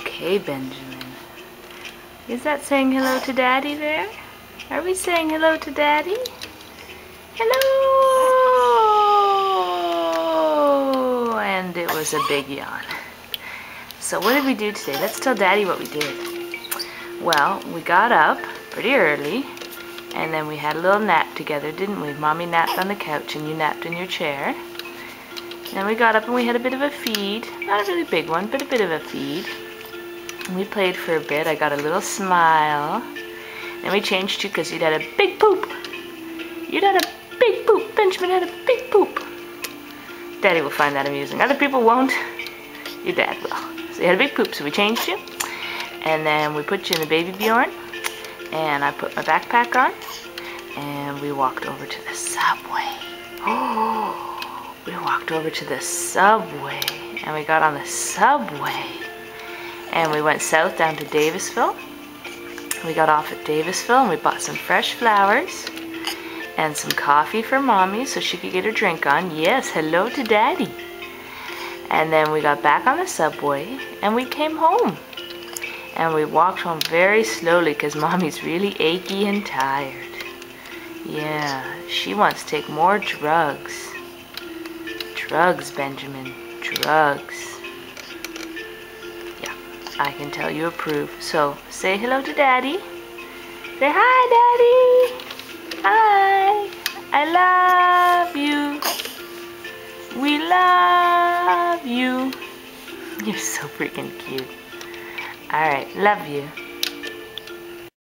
Okay, Benjamin. Is that saying hello to Daddy there? Are we saying hello to Daddy? Hello! And it was a big yawn. So what did we do today? Let's tell Daddy what we did. Well, we got up pretty early, and then we had a little nap together, didn't we? Mommy napped on the couch and you napped in your chair. Then we got up and we had a bit of a feed. Not a really big one, but a bit of a feed. And we played for a bit. I got a little smile. Then we changed you because you'd had a big poop. You'd had a big poop. Benjamin had a big poop. Daddy will find that amusing. Other people won't. Your dad will. So you had a big poop, so we changed you. And then we put you in the baby Bjorn. And I put my backpack on. And we walked over to the subway. Oh, we walked over to the subway. And we got on the subway. And we went south down to Davisville. We got off at Davisville and we bought some fresh flowers and some coffee for Mommy so she could get her drink on. Yes, hello to Daddy. And then we got back on the subway and we came home. And we walked home very slowly because Mommy's really achy and tired. Yeah, she wants to take more drugs. Drugs, Benjamin, drugs. I can tell you approve. So, say hello to Daddy. Say hi, Daddy. Hi. I love you. We love you. You're so freaking cute. Alright, love you.